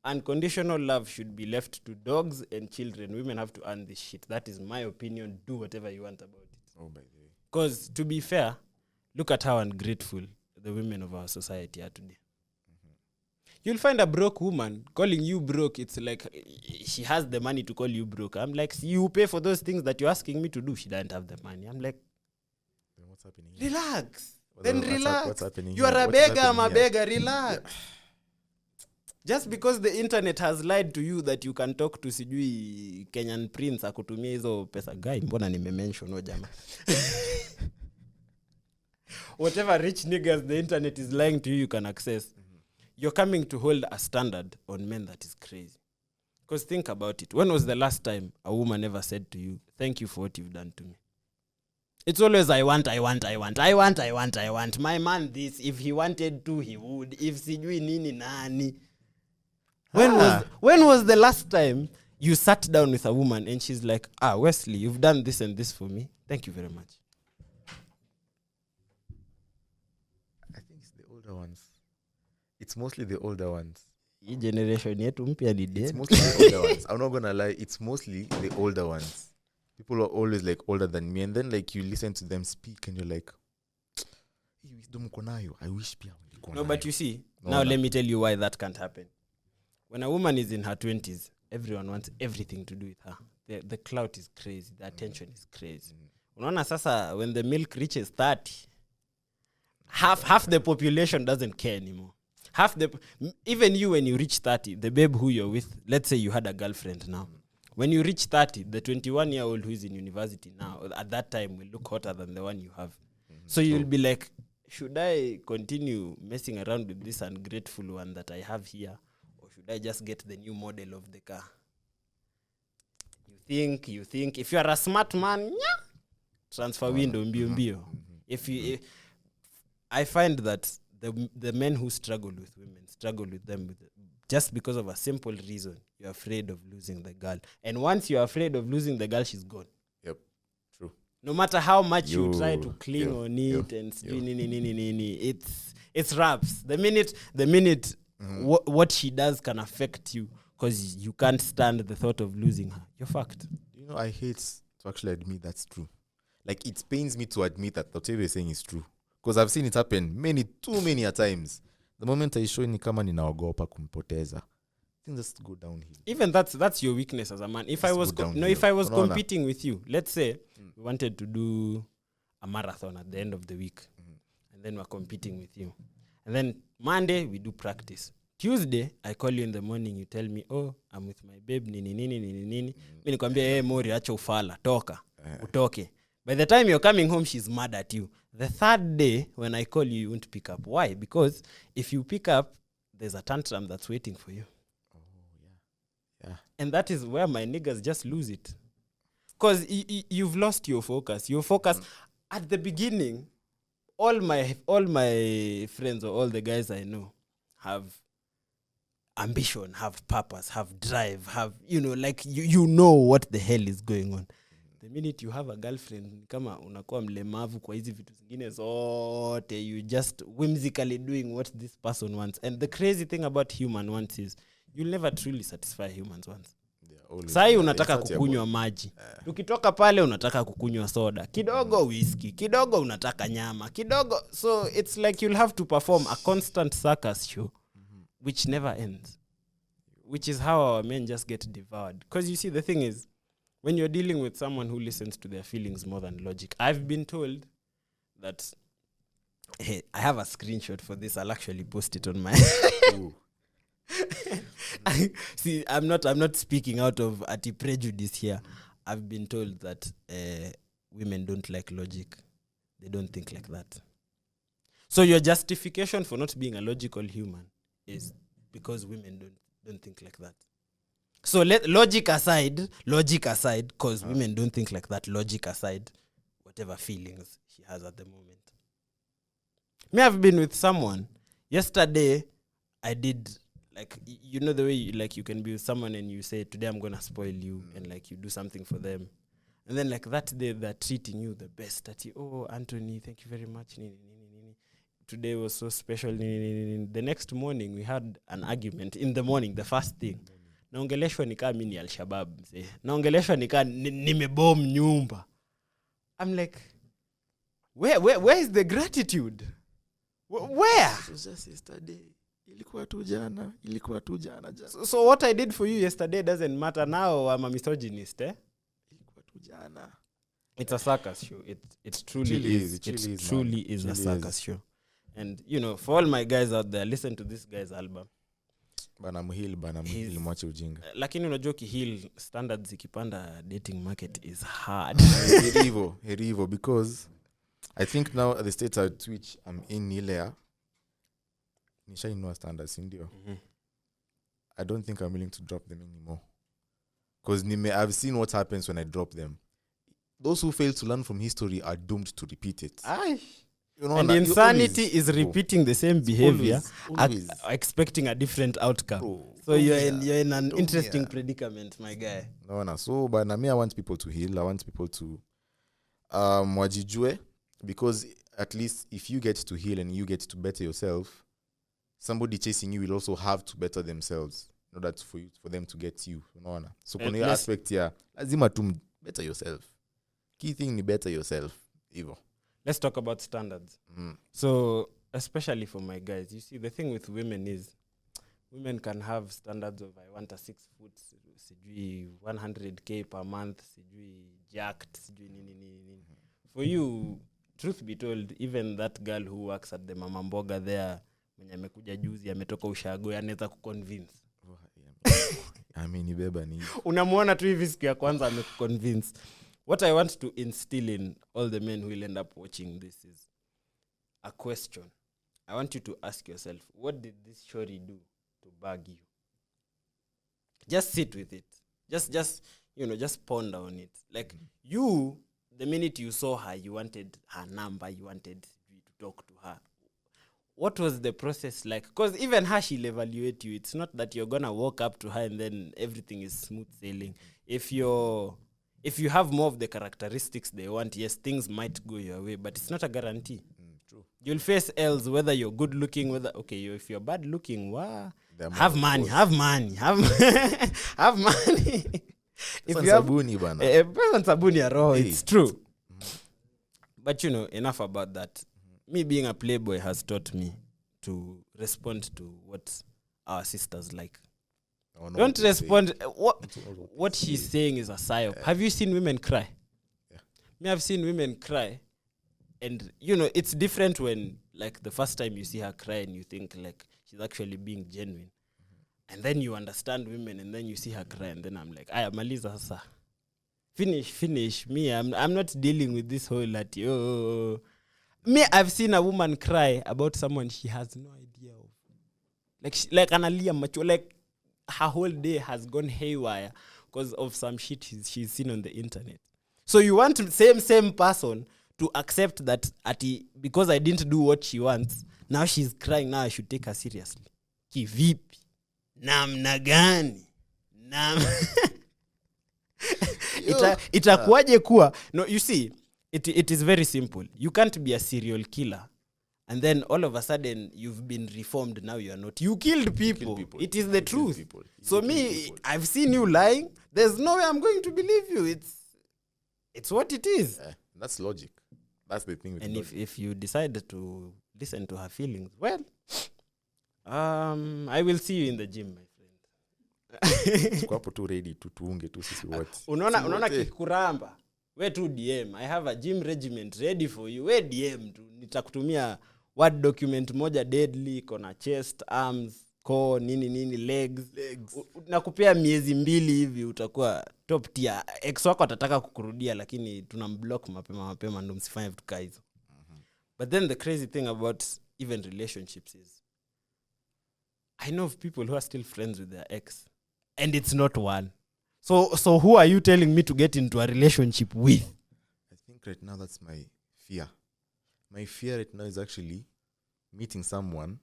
A: Unconditional love should be left to dogs and children. Women have to earn this shit. That is my opinion. Do whatever you want about it.
B: Oh, by the way.
A: Because to be fair, look at how ungrateful the women of our society are today. You'll find a broke woman calling you broke. It's like she has the money to call you broke. I'm like, you pay for those things that you're asking me to do. She doesn't have the money. I'm like,
B: then what's happening here?
A: Relax.
B: Relax. What's happening
A: You are a beggar, I'm a beggar. Relax. Just because the internet has lied to you that you can talk to sijui Kenyan prince akutumia hizo pesa. Guy, mbona nimemention o jama. Whatever rich niggas the internet is lying to you, you can access. You're coming to hold a standard on men that is crazy. Because think about it. When was the last time a woman ever said to you, thank you for what you've done to me? It's always, I want. My man this, if he wanted to, he would. If sijui nini nani. When was the last time you sat down with a woman and she's like, Wesley, you've done this and this for me. Thank you very much.
B: I think it's the older ones. It's mostly the older ones.
A: Hii generation yetu mpya ni dead.
B: It's mostly the older ones. I'm not gonna lie. It's mostly the older ones. People are always like older than me, and then like you listen to them speak, and you're like, "Hii wisdom uko nayo. I wish pia ungekuwa nayo."
A: No, but you see, now let me tell you why that can't happen. When a woman is in her 20s, everyone wants everything to do with her. The clout is crazy. The attention is crazy. Unaona sasa, when the milk reaches 30, half the population doesn't care anymore. Even you, when you reach 30, the babe who you're with, let's say you had a girlfriend now. When you reach 30, the 21-year-old who is in university now, at that time, will look hotter than the one you have. So you'll be like, should I continue messing around with this ungrateful one that I have here? Or should I just get the new model of the car? You think. If you are a smart man, transfer window, mbio. I find that the men who struggle with women struggle with them just because of a simple reason. You're afraid of losing the girl. And once you're afraid of losing the girl, she's gone.
B: Yep, true.
A: No matter how much you try to cling on it and it's raps. The minute what she does can affect you because you can't stand the thought of losing her, you're fucked.
B: You know, I hate to actually admit that's true. Like, it pains me to admit that whatever you're saying is true. Because I've seen it happen too many a times. The moment I show ni kama ninaogopa kumpoteza, things just go downhill.
A: Even that's your weakness as a man. If I was competing with you, let's say we wanted to do a marathon at the end of the week, and then we're competing with you, and then Monday we do practice. Tuesday I call you in the morning, you tell me, oh, I'm with my babe nini. Mimi nikwambia Mori acha ufala, toka utoke. By the time you're coming home, she's mad at you. The third day, when I call you, you won't pick up. Why? Because if you pick up, there's a tantrum that's waiting for you.
B: Oh, yeah.
A: And that is where my niggas just lose it. Because you've lost your focus. Your focus, at the beginning, all my friends or all the guys I know have ambition, have purpose, have drive, have, like, you know what the hell is going on. The minute you have a girlfriend, kama unakuwa mlemavu kwa hizi vitu zingine zote, you just whimsically doing what this person wants. And the crazy thing about human wants is you'll never truly satisfy humans wants. Sai unataka kukunywa maji. Ukitoka pale unataka kukunywa soda. Kidogo whiskey, kidogo unataka nyama, kidogo. So it's like you'll have to perform a constant circus show which never ends. Which is how our men just get devoured. Because you see, the thing is, when you're dealing with someone who listens to their feelings more than logic, I've been told that, hey, I have a screenshot for this. I'll actually post it on my... See, I'm not speaking out of prejudice here. I've been told that women don't like logic. They don't think like that. So your justification for not being a logical human is because women don't think like that. So logic aside, because women don't think like that, logic aside, whatever feelings she has at the moment. Me, I've been with someone. Yesterday, I did, like, you know the way you can be with someone and you say, today I'm going to spoil you, and like you do something for them. And then like that day, they're treating you the best. Oh, Anthony, thank you very much. Today was so special. The next morning, we had an argument. In the morning, the first thing. Naongeleshwa nika mimi ni Al-Shabaab. Naongeleshwa nika nimebom nyumba. I'm like, where is the gratitude? Where?
B: It was just yesterday. Ilikuwa tu jana.
A: So what I did for you yesterday doesn't matter now. I'm a misogynist,
B: Ilikuwa tu jana.
A: It's a circus show. It truly is. It truly is a circus show. And you know, for all my guys out there, listen to this guy's album.
B: Bana muhil mwache ujinga.
A: Lakini unajua kihil standards ikipanda dating market is hard.
B: Herivo because I think now at the state at which I'm in Nilea, nishainua standards ndio. I don't think I'm willing to drop them anymore. Because I've seen what happens when I drop them. Those who fail to learn from history are doomed to repeat it.
A: Aye.
B: You know,
A: and insanity is repeating the same behavior,
B: always.
A: Expecting a different outcome.
B: Bro,
A: so you're in an interesting predicament, my guy.
B: No. So, but I want people to heal. I want people to wajijue, because at least if you get to heal and you get to better yourself, somebody chasing you will also have to better themselves in order for them to get you. No. So, on your aspect here, lazima tu better yourself. Key thing ni better yourself. Evo.
A: Let's talk about standards. So, especially for my guys, you see, the thing with women is women can have standards of, I want a 6 foot, 100K per month, jacked, For you, truth be told, even that girl who works at the Mama Mboga there, mwenye amekuja juzi, ametoka ushago, anaweza kuconvince.
B: Amenibeba ni.
A: Unamuona tu hivi siku ya kwanza amekuconvince. What I want to instill in all the men who will end up watching this is a question. I want you to ask yourself, what did this shorty do to bug you? Just sit with it. Just ponder on it. Like you, the minute you saw her, you wanted her number, you wanted to talk to her. What was the process like? Because even her, she'll evaluate you. It's not that you're going to walk up to her and then everything is smooth sailing. If you have more of the characteristics they want, yes, things might go your way, but it's not a guarantee.
B: True.
A: You'll face L's, whether you're good looking, if you're bad looking, have money. Have money. If you have sabuni, it's true. But enough about that. Me being a playboy has taught me to respond to what our sisters like. Don't respond. What she's saying is a psyop. Have you seen women cry?
B: Yeah.
A: Me, I've seen women cry. And, it's different when, like, the first time you see her cry and you think, like, she's actually being genuine. And then you understand women and then you see her cry and then I'm like, aya, maliza sasa. Finish. Me, I'm not dealing with this whole Me, I've seen a woman cry about someone she has no idea of. Like analia macho, like, her whole day has gone haywire because of some shit she's seen on the internet. So you want same person to accept that because I didn't do what she wants, now she's crying, now I should take her seriously. Kivipi? Namna gani? Itakuwaje kuwa? No, you see, it is very simple. You can't be a serial killer. And then all of a sudden, you've been reformed. Now you are not. You killed people. It is the truth. So me, I've seen you lying. There's no way I'm going to believe you. It's what it is.
B: That's logic. That's the thing with
A: and
B: logic.
A: if you decide to listen to her feelings, well, I will see you in the gym, my friend.
B: Siko hapo tu ready tuunge tu sisi wote.
A: Unaona kikuramba. We tu DM. I have a gym regiment ready for you. We DM tu. Nitakutumia Word document moja deadly, kona chest, arms, core nini legs. Nakupea miezi 2 hivi utakuwa top tier. Ex wako atataka kukurudia lakini tunamblock mapema ndo msifanye vitu kama hizo. But then the crazy thing about even relationships is I know of people who are still friends with their ex and it's not one. So who are you telling me to get into a relationship with?
B: I think right now that's my fear. My fear right now is actually meeting someone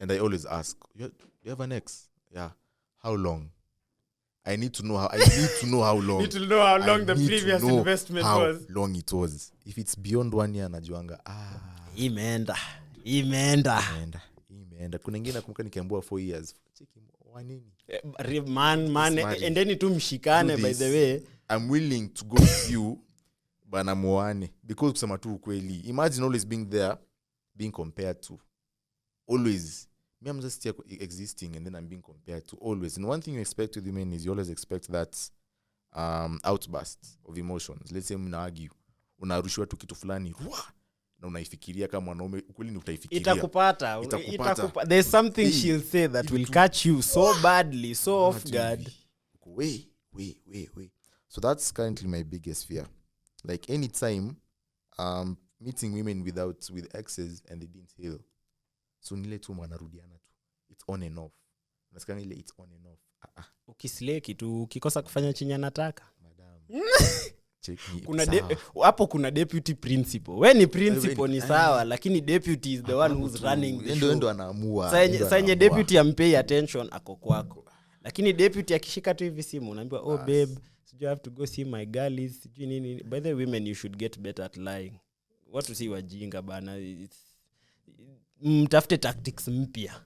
B: and I always ask, you have an ex? Yeah. How long? I need to know how long.
A: Need to know how long the previous investment was.
B: How long it was. If it's beyond 1 year najuanga
A: imeenda.
B: Kuna ingine nakumbuka nikiambiwa 4 years. Cheki wanini?
A: Man endeni tu mshikane by the way.
B: I'm willing to go with you bana muane because kusema tu ukweli. Imagine always being there being compared to always me I'm just existing and then I'm being compared to always. And one thing you expect with women is you always expect that outburst of emotions. Let's say mna argue unarushwa tu kitu fulani na unaifikiria kama mwanaume ukweli ni utaifikiria
A: itakupata. There's something she'll say that will catch you so badly, so off guard.
B: Wait. So that's currently my biggest fear. Like anytime meeting women with exes and they didn't heal, so nile tu wanarudiana tu, it's on and off. Nasikia ile it's on and off.
A: Ukisleki tu ukikosa kufanya chenye anataka
B: Madam. Check me.
A: Kuna deputy principal. Wewe ni principal ni sawa lakini deputy is the one who's running the show.
B: Ndo anaamua.
A: Sasa deputy ampay attention ako kwako. Lakini deputy akishika tu hivi simu unaambiwa babe, so you have to go see my girlies. Sijui nini. By the way, women you should get better at lying. What to see wajinga bana. Mtafute tactics mpya.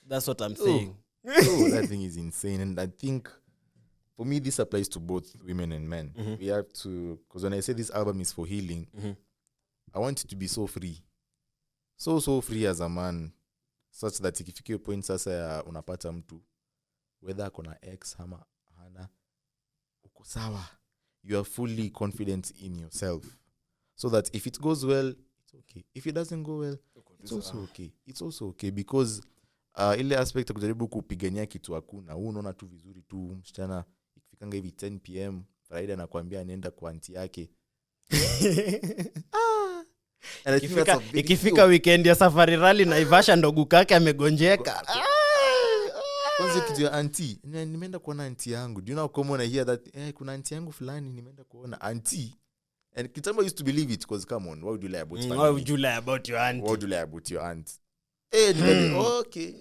A: That's what I'm saying.
B: That thing is insane. And I think for me this applies to both women and men. We have to, because when I say this album is for healing, I want it to be so free. So free as a man, such that ikifikia point sasa unapata mtu whether akona ex ama hana uko sawa, you are fully confident in yourself, so that if it goes well it's okay, if it doesn't go well it's also okay because ile aspect ya kujaribu kupigania kitu hakuna. Unaona tu vizuri tu msichana ikifikanga hivi 10 pm Friday anakuambia anaenda kwa aunti yake.
A: Ikifika weekend ya safari rally na Ivasha ndogu kake amegonjeka.
B: Kwanza kitu ya auntie, nimeenda kuona auntie yangu. Do you know common I hear that kuna auntie yangu fulani nimeenda kuona auntie. And Kitamba used to believe it because come on, why would you lie about family?
A: Why would you lie about your auntie?
B: Why would you lie about your aunt? Okay,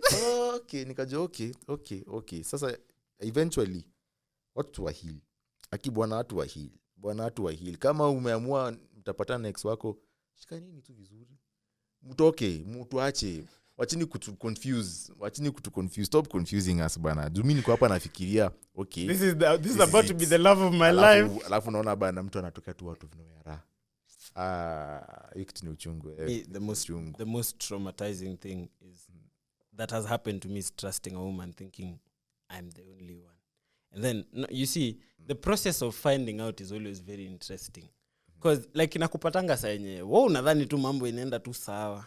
B: nikaja okay. Sasa eventually watu wa heal. Bwana watu wa heal. Kama umeamua mtapatana na ex wako, shikaneni tu vizuri. Mtuache. Wachini kutu confuse. Stop confusing us bana. Mimi niko hapa nafikiria, okay.
A: This is about to be the love of my life.
B: Alafu naona bana mtu anatoka tu watu vinawera. Hiki ni uchungu.
A: The most traumatizing thing is that has happened to me is trusting a woman thinking I'm the only one. And then you see the process of finding out is always very interesting. Because like inakupatanga saa yenyewe, wewe unadhani tu mambo inaenda tu sawa.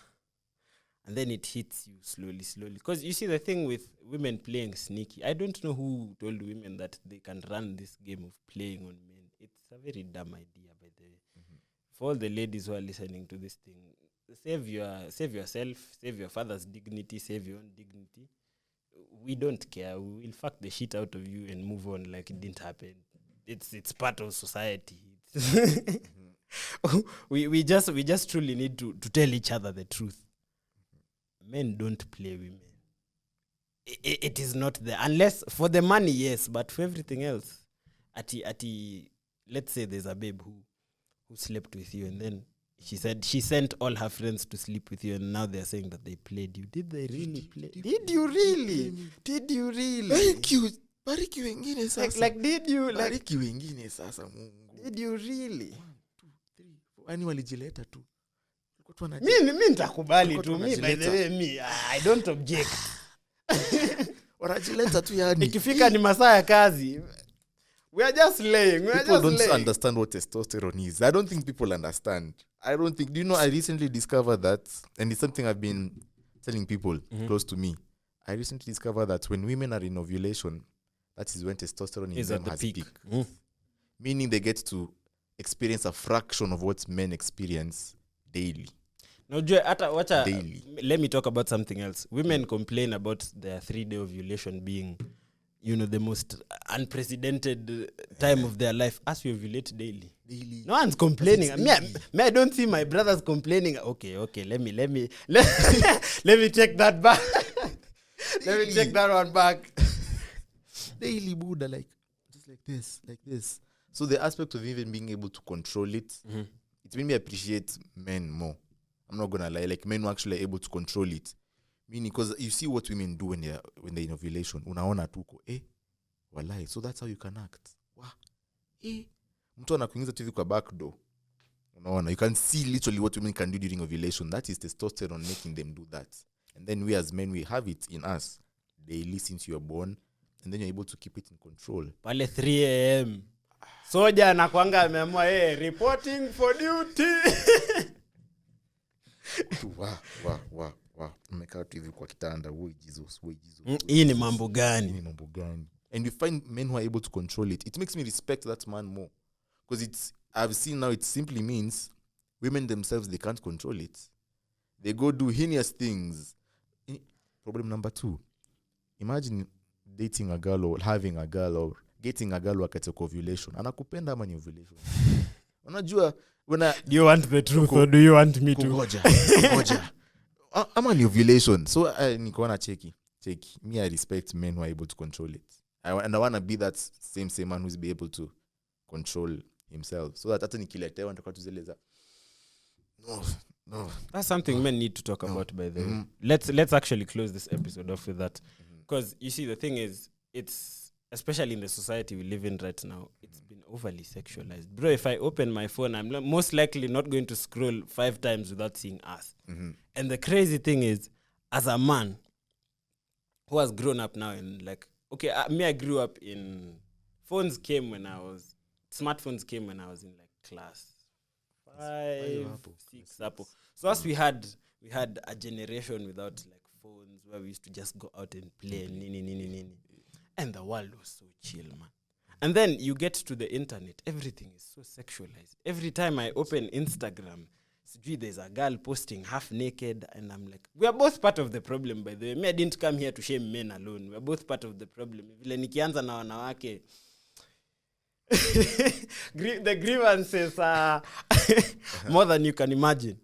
A: And then it hits you slowly. Because you see the thing with women playing sneaky. I don't know who told women that they can run this game of playing on men. It's a very dumb idea, by the way. For all the ladies who are listening to this thing, save yourself, save your father's dignity, save your own dignity. We don't care. We will fuck the shit out of you and move on like it didn't happen. It's part of society. we just truly need to tell each other the truth. Men don't play women. It is not there. Unless for the money, yes, but for everything else. Let's say there's a babe who slept with you and then she said she sent all her friends to sleep with you and now they're saying that they played you. Did they really play? Did you really?
B: Thank you. Bariki wengine sasa.
A: Like did you?
B: Bariki wengine sasa Mungu.
A: Did you really?
B: 1 2 3 Ani walijileta tu.
A: Mimi nitakubali tu. Mimi by the way I don't object.
B: Wanajileta tu yani.
A: Ikifika ni masaa ya kazi. We are just laying.
B: People don't understand what testosterone is. I don't think people understand. Do you know, I recently discovered that, and it's something I've been telling people close to me. I recently discovered that when women are in ovulation, that is when testosterone in
A: Is
B: them
A: at the
B: has
A: peak.
B: peaked. Meaning they get to experience a fraction of what men experience daily.
A: No, wacha,
B: Daily.
A: let me talk about something else. Women complain about their 3-day ovulation being, the most unprecedented time of their life. As we ovulate daily. No one's complaining. I don't see my brothers complaining. Okay, let me let me check that back. Let me check that one back.
B: Daily Buddha, just like this. So the aspect of even being able to control it, it made me appreciate men more. I'm not gonna lie, men who actually are able to control it. Meaning, because you see what women do when they're in ovulation. Unaona tuko, walai. So that's how you can act. Wow. Mtu anakuingiza tu hivi kwa back door. Unaona, you can see literally what women can do during ovulation. That is testosterone making them do that. And then we as men, we have it in us daily since you are born. And then you're able to keep it in control.
A: Pale 3 a.m. Soja anakuanga ameamua, reporting for duty.
B: Wow. Umekaa tu hivi kwa kitanda. Woi Jesus.
A: Hii ni mambo gani?
B: And you find men who are able to control it. It makes me respect that man more. Because I've seen now it simply means women themselves, they can't control it. They go do heinous things. Problem number 2. Imagine dating a girl or having a girl or getting a girl wakati ovulation. Anakupenda ama ni ovulation? Unajua
A: do you want the truth or do you want me to?
B: Ngoja. Ama ni ovulation. So niko na cheki. Me, I respect men who are able to control it. And I want to be that same man who's be able to control himself. So that hata nikiletewa nitakuwa tuzeleza. No.
A: That's something men need to talk about, by the way. Let's actually close this episode off with that. Because you see, the thing is, it's especially in the society we live in right now, it's been overly sexualized. Bro, if I open my phone, I'm most likely not going to scroll 5 times without seeing ass. And the crazy thing is, as a man who has grown up now in I grew up in smartphones came when I was in class 5, 6 up. So as we had a generation without phones where we used to just go out and play and the world was so chill, man. And then you get to the internet, everything is so sexualized. Every time I open Instagram, there's a girl posting half naked, and I'm like, we are both part of the problem, by the way. I didn't come here to shame men alone. We are both part of the problem. Vile nikianza na wanawake, the grievances are more than you can imagine.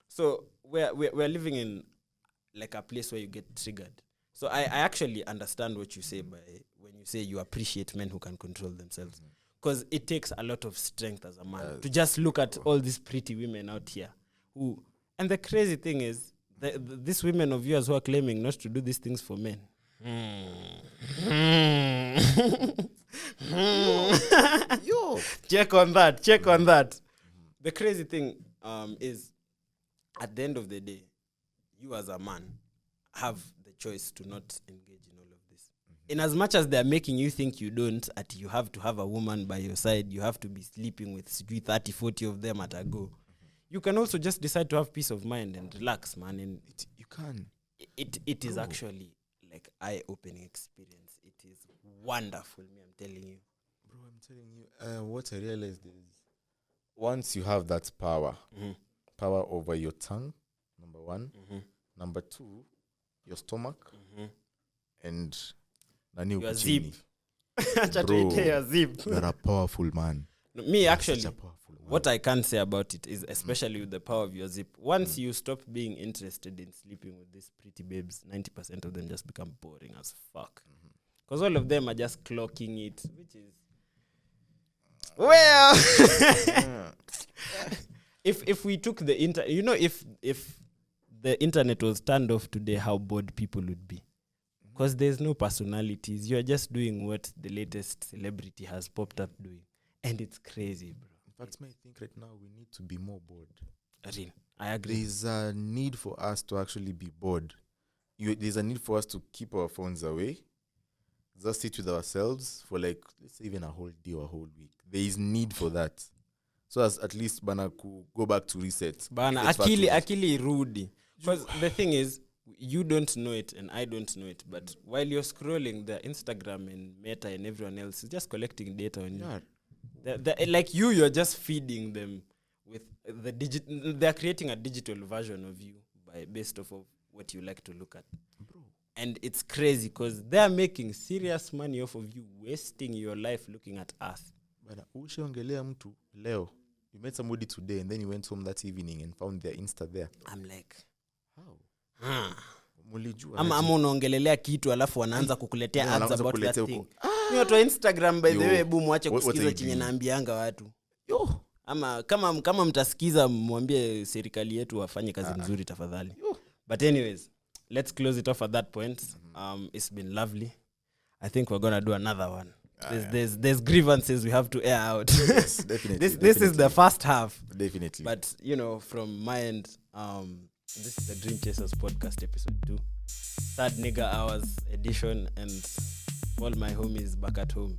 A: So we're living in a place where you get triggered. So I actually understand what you say when you say you appreciate men who can control themselves. Because it takes a lot of strength as a man to just look at all these pretty women out here. And the crazy thing is, these women of yours who are claiming not to do these things for men. Yo. Check on that. The crazy thing is, at the end of the day, you as a man have the choice to not engage in all of this. In as much as they're making you think you don't, you have to have a woman by your side, you have to be sleeping with 30, 40 of them at a go. You can also just decide to have peace of mind and relax, man. And
B: you can.
A: It is actually eye-opening experience. It is wonderful, me, I'm telling you.
B: Bro, I'm telling you, what I realized is, once you have that power over your tongue, number 1, number 2, your stomach, and
A: your zip.
B: Bro, you're a powerful man.
A: Me, actually, what I can say about it is, especially with the power of your zip, once you stop being interested in sleeping with these pretty babes, 90% of them just become boring as fuck. Because all of them are just clocking it, which is... Well... If we took the internet... if the internet was turned off today, how bored people would be. Because there's no personalities. You're just doing what the latest celebrity has popped up doing. And it's crazy, bro.
B: In fact, I think right now we need to be more bored.
A: I agree.
B: There's a need for us to actually be bored. There's a need for us to keep our phones away. Just sit with ourselves for let's say even a whole day or a whole week. There is need for that. So as at least bana go back to reset.
A: Bana akili rudi. Because the thing is, you don't know it and I don't know it, but while you're scrolling, the Instagram and Meta and everyone else is just collecting data on you. Like you're just feeding them with the they're creating a digital version of you based off of what you like to look at. Bro. And it's crazy because they're making serious money off of you, wasting your life looking at us.
B: Bana, ushaongelea mtu leo. You met somebody today and then you went home that evening and found their Insta there.
A: I'm like,
B: how? Mulijua.
A: Ama unaongelelea kitu alafu wanaanza kukuletea ads about that thing. Ni watu wa Instagram by the way, boom, wache kusikiza chenye naambianga watu.
B: Yo.
A: Ama kama mtasikiza mwambie serikali yetu wafanye kazi nzuri tafadhali. But anyways, let's close it off at that point. It's been lovely. I think we're going to do another one. There's grievances we have to air out.
B: Yes, definitely.
A: This is the first half.
B: Definitely.
A: But, from my end, this is the Dream Chasers podcast episode 2. Third Nigga Hours edition, and all my homies back at home.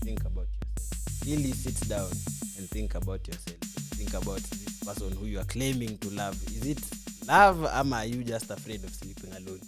A: Think about yourself. Really sit down and think about yourself. Think about this person who you are claiming to love. Is it love, or are you just afraid of sleeping alone?